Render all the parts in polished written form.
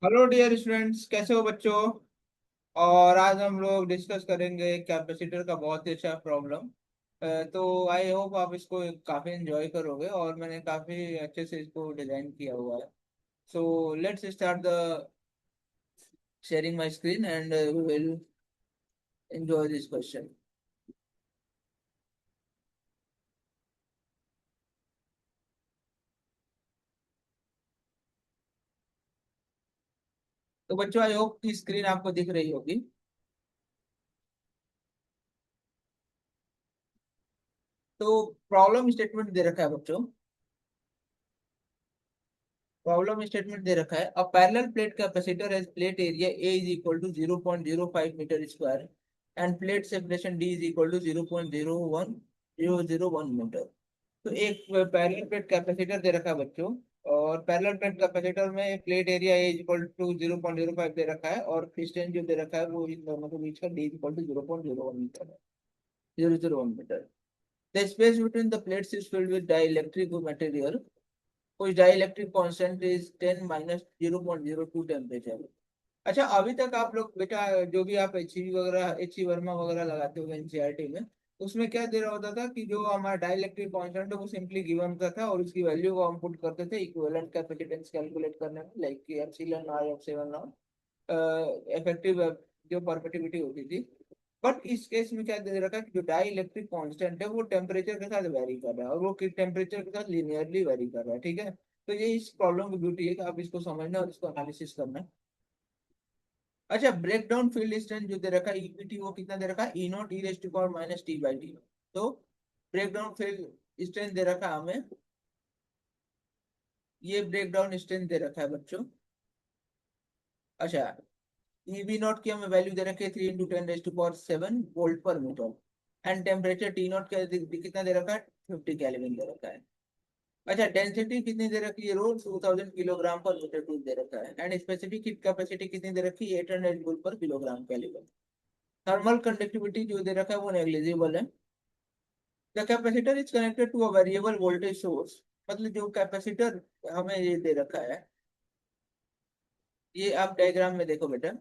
Hello dear students, कैसे हो बच्चों। और आज हम लोग डिस्कस करेंगे कैपेसिटर का बहुत ही अच्छा प्रॉब्लम। तो आई होप आप इसको काफ़ी एंजॉय करोगे और मैंने काफ़ी अच्छे से इसको डिज़ाइन किया हुआ है। So let's start the sharing my screen and we will enjoy this question. तो बच्चों, आई होप की स्क्रीन आपको दिख रही होगी। तो प्रॉब्लम स्टेटमेंट दे रखा है बच्चों। प्रॉब्लम स्टेटमेंट दे रखा है, a parallel plate capacitor has plate area A is equal to 0.05 metre square and plate separation D is equal to 0.01001 metre. तो एक पैरेलल प्लेट कैपेसिटर दे रखा है बच्चों। और पैरेलल प्लेट कैपेसिटर में plate area A equal to 0.05 दे रखा है और डिस्टेंस जो दे रखा है वो इन दोनों के बीच का डी इक्वल टू 0.01 मीटर है। 001 metre. The space between the plates is filled with dielectric material कुछ डाइलेक्ट्रिक कांस्टेंट इज 10 - 0.02 टेम्परेचर। अच्छा, अभी तक आप लोग बेटा जो भी आप एच वगैरह एच वर्मा वगैरह लगाते हो एनसीईआरटी में, उसमें क्या दे रहा होता था कि जो हमारा डाइलेक्ट्रिक कांस्टेंट है वो सिंपली गिवन होता था और उसकी वैल्यू को हम पुट करते थे इक्विवेलेंट कैपेसिटेंस कैलकुलेट करने में, लाइक कि epsilon R epsilon naught effective जो परमिटिविटी होती थी। बट इस केस में क्या दे रखा है कि जो डाई इलेक्ट्रिक कॉन्स्टेंट है वो टेम्परेचर के साथ वेरी कर रहा है और वो टेम्परेचर के साथ लिनियरली वेरी कर रहा है, ठीक है। तो ये इस प्रॉब्लम की ब्यूटी है कि आप इसको समझना और इसको एनालिसिस करना। अच्छा, ब्रेक डाउन फील्ड स्ट्रेंथ जो दे रखा है ईपीटी वो कितना दे रखा है, E naught E raise to power minus T by T. तो ब्रेक डाउन फील्ड स्ट्रेंथ दे रखा है हमें, ये ब्रेक डाउन स्ट्रेंथ दे रखा है बच्चों। अच्छा, ईबी नॉट की हमें वैल्यू दे रखी है 3 × 10⁻⁷ वोल्ट पर metre and temperature T naught का कितना दे रखा है, 50 केल्विन दे रखा है। अच्छा, डेंसिटी कितनी दे रखी है, रोज 2000 किलोग्राम पर मीटर क्यूब दे रखा है एंड स्पेसिफिक हीट कैपेसिटी कितनी दे रखी है, 800 जूल पर किलोग्राम केल्विन। थर्मल कंडक्टिविटी जो दे रखा है वो नेग्लिजिबल है। The capacitor is connected to a variable voltage source. मतलब जो कैपेसिटर हमें ये दे रखा है, ये आप डायग्राम में देखो बेटा,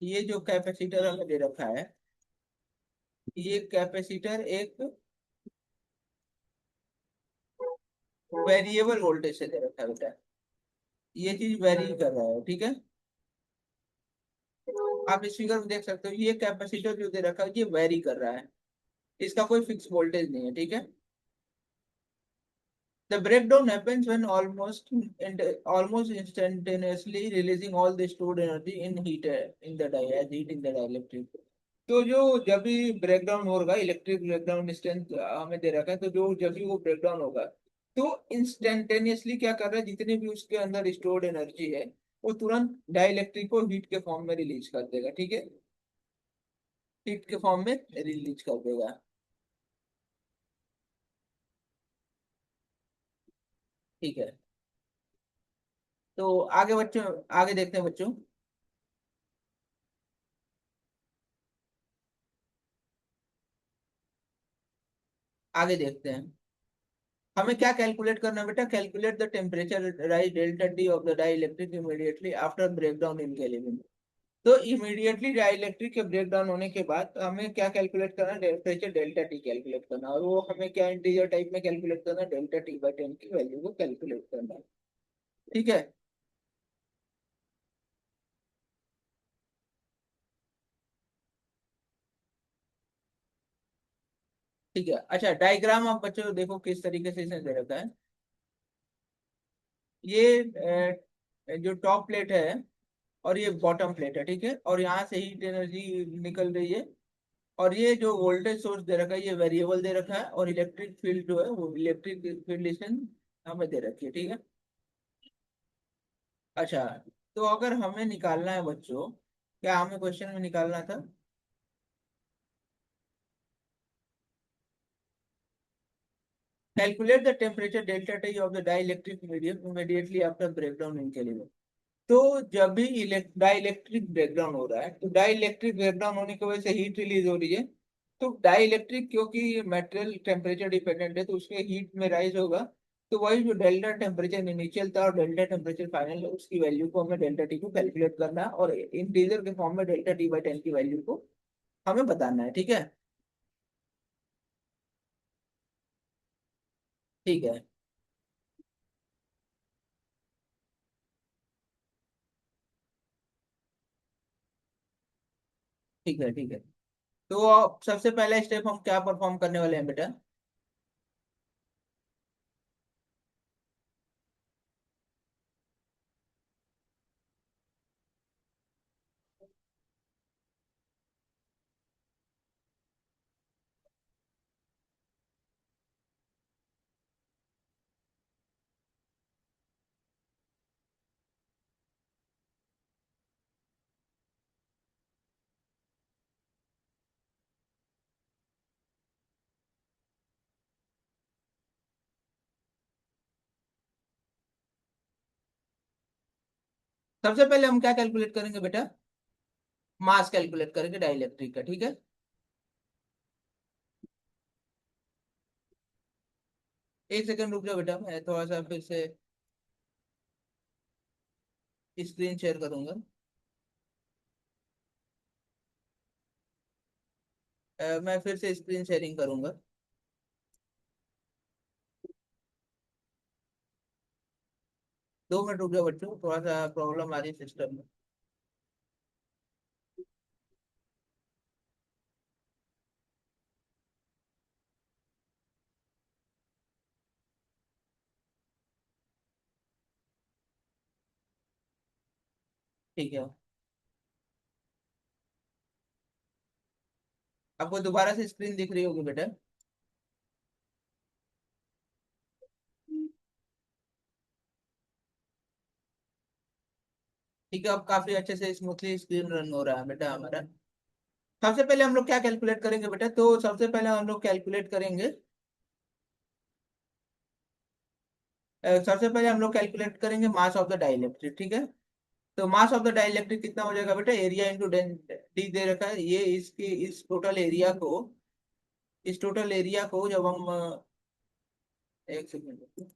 ये जो कैपेसिटर हमें दे रखा है, ये कैपेसिटर एक वेरिएबल वोल्टेज से दे रखा है बेटा। ये चीज वेरी कर रहा है, ठीक है। आप इस फिगर में देख सकते हो, ये कैपेसिटर जो दे रखा है ये वेरी कर रहा है, इसका कोई फिक्स वोल्टेज नहीं है, ठीक है। The breakdown happens when almost instantaneously releasing all the stored energy in heat in the die as heat in the dielectric। तो जो जब भी ब्रेकडाउन होगा, इलेक्ट्रिक ब्रेकडाउन स्ट्रेंथ हमें दे रखा है, तो जो जब भी वो ब्रेकडाउन होगा तो इंस्टेंटेनियसली क्या कर रहा है, जितनी भी उसके अंदर स्टोर्ड एनर्जी है वो तुरंत डाइलेक्ट्रिक को हीट के फॉर्म में रिलीज कर देगा, ठीक है। हीट के फॉर्म में रिलीज कर देगा, ठीक है। तो आगे बच्चों, आगे देखते हैं बच्चों। आगे देखते हैं, हमें क्या कैलकुलेट करना है बेटा, calculate the temperature rise delta T of the dielectric immediately after breakdown in kelvin. तो इमीडिएटली डाई इलेक्ट्रिक के ब्रेकडाउन होने के बाद हमें क्या कैलकुलेट करना है, टेम्परेचर डेल्टा टी कैलकुलेट करना है। और वो हमें क्या इंटीजर टाइप में कैलकुलेट करना है, डेल्टा टी/10 की वैल्यू को कैलकुलेट करना है, ठीक है। ठीक है, अच्छा डायग्राम आप बच्चों देखो किस तरीके से इसे दे रखा है। ये जो टॉप प्लेट है और ये बॉटम प्लेट है, ठीक है, और यहाँ से हीट एनर्जी निकल रही है। और ये जो वोल्टेज सोर्स दे रखा है ये वेरिएबल दे रखा है और इलेक्ट्रिक फील्ड जो है वो इलेक्ट्रिक फील्ड स्ट्रेंथ हमें दे रखी है, ठीक है। अच्छा, तो अगर हमें निकालना है बच्चों, क्या हमें क्वेश्चन में निकालना था, calculate the temperature delta T of the dielectric medium immediately after breakdown in kelvin. तो जब भी डाई इलेक्ट्रिक ब्रेकडाउन हो रहा है तो डाई इलेक्ट्रिक ब्रेकडाउन होने की वजह से हीट रिलीज हो रही है। तो डाई इलेक्ट्रिक क्योंकि मेटेरियल टेम्परेचर डिपेंडेंट है तो उसके हीट में राइज होगा। तो वही जो डेल्टा टेम्परेचर इनिशियल था और डेल्टा टेम्परेचर फाइनल है, उसकी वैल्यू को हमें डेल्टा टी को कैलकुलेट करना है, और इंटीजर के फॉर्म में डेल्टा टी बाई टेन की वैल्यू को हमें बताना है। ठीक है। ठीक है। ठीक है। ठीक है। तो सबसे पहला स्टेप हम क्या परफॉर्म करने वाले हैं बेटा? सबसे पहले हम क्या कैलकुलेट करेंगे बेटा? मास कैलकुलेट करेंगे डाइलेक्ट्रिक का। ठीक है। एक सेकंड रुक जाओ बेटा, मैं थोड़ा सा फिर से स्क्रीन शेयर करूंगा। मैं फिर से स्क्रीन शेयरिंग करूंगा। 2 मिनट रुक जाओ बच्चों, थोड़ा सा प्रॉब्लम आ रही है सिस्टम में। ठीक है। आपको दोबारा से स्क्रीन दिख रही होगी बेटा? ठीक है, अब काफी अच्छे से स्मूथली स्क्रीन रन हो रहा है बेटा हमारा। सबसे पहले हम लोग क्या कैलकुलेट करेंगे बेटा? तो सबसे पहले हम लोग कैलकुलेट करेंगे, सबसे पहले हम लोग कैलकुलेट करेंगे मास ऑफ द डाइलेक्ट्रिक। ठीक है। तो मास ऑफ द डाइलेक्ट्रिक कितना हो जाएगा बेटा? एरिया इंटू डी दे रखा है, ये इसकी इस टोटल एरिया को, इस टोटल एरिया को जब हम एक सेकेंड,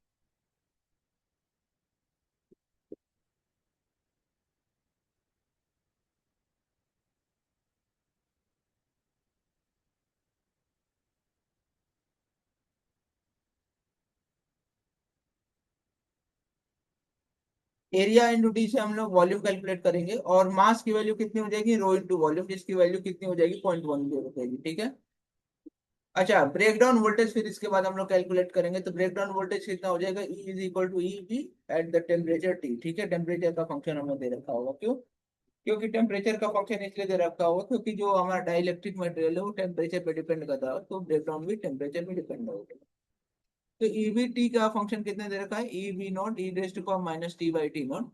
एरिया इंटू डी से हम लोग वॉल्यूम कैलकुलेट करेंगे, और मास की वैल्यू कितनी हो जाएगी? रो इंटू वॉल्यूम, जिसकी वैल्यू कितनी हो जाएगी? 0.10 हो जाएगी। ठीक है। अच्छा, ब्रेक डाउन वोल्टेज फिर इसके बाद हम लोग कैलकुलेट करेंगे। तो ब्रेक डाउन वोल्टेज कितना हो जाएगा? E is equal to E B at the temperature T. ठीक है। टेम्परेचर का फंक्शन हमें दे रखा होगा, क्यों? क्योंकि टेम्परेचर का फंक्शन इसलिए दे रखा होगा क्योंकि जो हमारा डाइलेक्ट्रिक मटेरियल है वो टेम्परेचर पे डिपेंड करता है, तो ब्रेक डाउन भी टेम्परेचर पे डिपेंड होगा। तो ईबी टी का फंक्शन कितना दे रखा है? E B naught E raised to power minus T by T naught.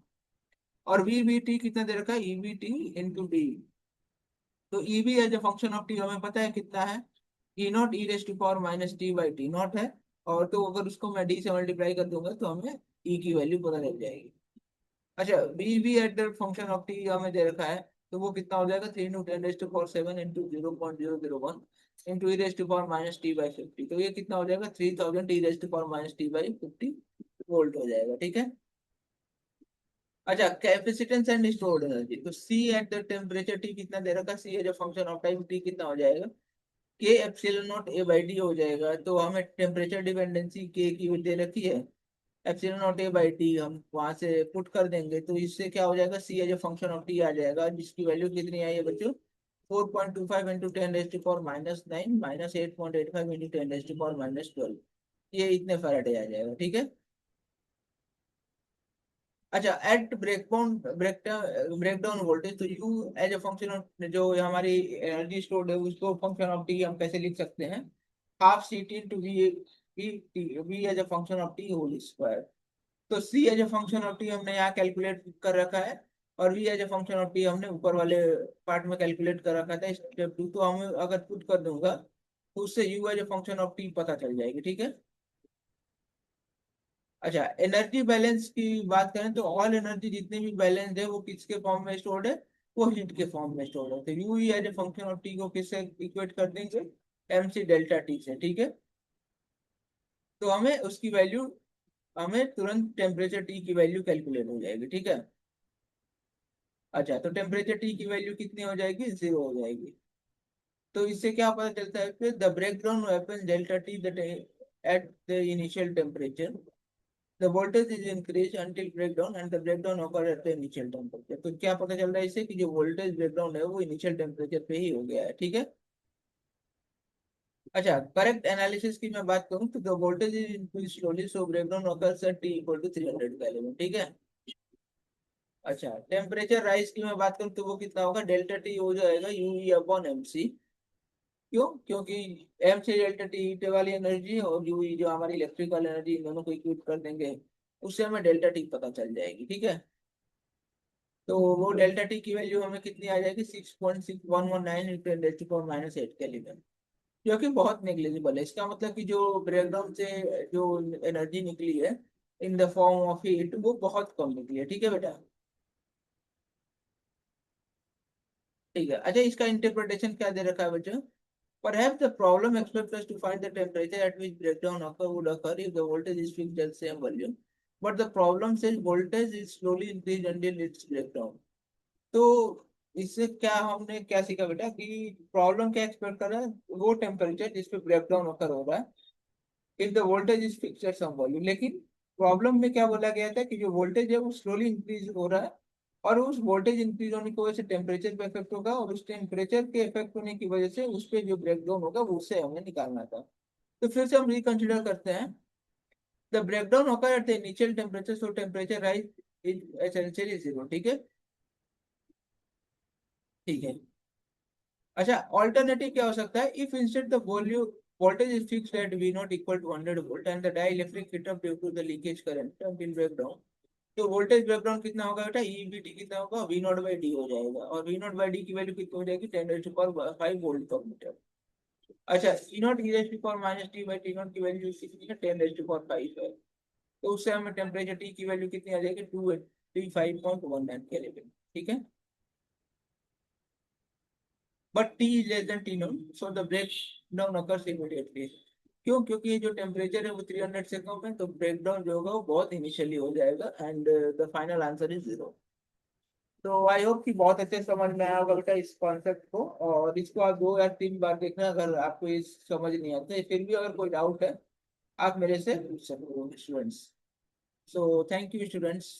और वी बी टी कितना दे रखा है? E B T into D. तो E B as a function of T हमें पता है कितना है? E naught E raised to power minus T by T naught है। और तो अगर उसको मैं डी से मल्टीप्लाई कर दूंगा तो हमें ई की वैल्यू पता लग जाएगी। अच्छा, B B at the function of T हमें दे रखा है, तो वो कितना हो जाएगा? 3 × 10⁻⁴ into 0.001 into E raised to power minus T by 50। तो ये कितना हो जाएगा? 3000 E raised to power minus T by 50 volt हो जाएगा। ठीक है। अच्छा, कैपेसिटेंस एंड स्टोर्ड एनर्जी, तो C at the temperature T कितना दे रखा? C as a function of time T कितना हो जाएगा? K epsilon naught A by D हो जाएगा। तो हमें टेम्परेचर डिपेंडेंसी के की दे रखी है, epsilon naught A by T हम वहां से पुट कर देंगे, तो इससे क्या हो जाएगा? C as a function of T आ जाएगा, जिसकी वैल्यू कितनी आई है बच्चों? 4.25 इंटू 10⁻⁹ माइनस 8.85 इंटू 10⁻⁻12। ये इतने फैराडे आ जाएगा। ठीक है। अच्छा, एट ब्रेक डाउन वोल्टेज, तो U as a function of जो हमारी एनर्जी स्टोर्ड है उसको फंक्शन ऑफ टी हम कैसे लिख सकते हैं? Half C T to V as a function of T whole square. तो C as a function of T हमने यहाँ कैलकुलेट कर रखा है, और V as a function of T हमने ऊपर वाले पार्ट में कैलकुलेट कर रखा था स्टेप 2। तो हमें अगर पुट कर दूंगा तो उससे U as a function of T पता चल जाएगी। ठीक है। अच्छा, एनर्जी बैलेंस की बात करें तो ऑल एनर्जी जितनी भी बैलेंस है वो किसके फॉर्म में स्टोर्ड है? वो हीट के फॉर्म में स्टोर्ड है। तो यू ही as a function of T को किससे इक्वेट कर देंगे? एम सी डेल्टा टी से। ठीक है। तो हमें उसकी वैल्यू हमें तुरंत टेम्परेचर टी की वैल्यू कैलकुलेट हो जाएगी, ठीक है। अच्छा, तो टेम्परेचर टी की वैल्यू कितनी हो जाएगी, 0 हो जाएगी। तो इससे क्या पता चलता है फिर, the breakdown happens delta T that at the initial temperature, the voltage is increase until breakdown and the breakdown occur at the initial temperature. तो क्या पता चल रहा है इससे कि जो वोल्टेज ब्रेकडाउन है वो इनिशियल टेम्परेचर पे ही हो गया है, ठीक है। अच्छा, करेक्ट एनालिसिस की मैं बात करूं तो the voltage is increase slowly so breakdown occurs at T equal to 300 kelvin, ठीक है। अच्छा, टेम्परेचर राइज की मैं बात करूं तो वो कितना होगा, डेल्टा टी हो जाएगा यूई अपॉन एम सी। क्यों, क्योंकि एम से डेल्टा टी हीट वाली एनर्जी और यूई जो हमारी इलेक्ट्रिकल एनर्जी, इन दोनों को इक्वेट कर देंगे, उससे हमें डेल्टा टी पता चल जाएगी, ठीक है। तो वो डेल्टा टी की वैल्यू हमें कितनी आ जाएगी, 6.6119 इंटू 10⁻⁸ केल्विन, जो कि बहुत नेग्लिजिबल है। इसका मतलब कि जो ब्रेकडाउन से जो एनर्जी निकली है in the form of heat, वो बहुत कम निकली है, ठीक है बेटा। ठीक है, अच्छा इसका इंटरप्रिटेशन क्या दे रखा है बच्चों। Perhaps the problem expects us to find the temperature at which breakdown would occur if the voltage is fixed at same volume. But the problem says voltage is slowly increased until its breakdown. तो इससे क्या हमने क्या सीखा बेटा कि problem क्या expect कर रहा है, वो टेम्परेचर जिस पे ब्रेकडाउन occur हो रहा है if the voltage is fixed at some volume. लेकिन प्रॉब्लम में क्या बोला गया था कि जो वोल्टेज है वो स्लोली इंक्रीज हो रहा है, और उस वोल्टेज इंक्रीज होने की वजह से टेम्परेचर पे इफेक्ट होगा, और उस टेम्परेचर के इफेक्ट होने की वजह से उस पे जो ब्रेकडाउन होगा वो उससे हमें निकालना था। तो फिर से हम रिकंसिडर करते हैं, द ब्रेकडाउन होकर at the initial temperature, so temperature rise is essentially 0, ठीक है। ठीक है, अच्छा ऑल्टरनेटिव क्या हो सकता है, if instead the volume voltage is fixed at V naught equal to 100 volt and the dielectric heat up due to the leakage current until breakdown। तो वोल्टेज ब्रेकडाउन कितना होगा बेटा, ईबीटी कितना होगा, वी नॉट बाई डी हो जाएगा, और V naught by D की वैल्यू कितनी हो जाएगी, 10⁻⁵ वोल्ट पर मीटर। अच्छा, E naught E raise to power minus T by T naught की वैल्यू कितनी है, 10⁻⁵ है। तो उससे हमें टेम्परेचर टी की वैल्यू कितनी आ जाएगी, 285.19 केल्विन, ठीक है। But T is less than T naught so the breakdown occurs immediately. क्यों, क्योंकि ये जो टेम्परेचर है वो 300 से कम है, तो ब्रेक डाउन जो होगा वो बहुत इनिशियली हो जाएगा, and the final answer is 0। तो आई होप कि बहुत अच्छे से समझ में आया होगा बेटा इस कॉन्सेप्ट को, और इसको आप 2 या 3 बार देखना, अगर आपको ये समझ नहीं आता है, फिर भी अगर कोई डाउट है आप मेरे से पूछ सकते हो students. So thank you students.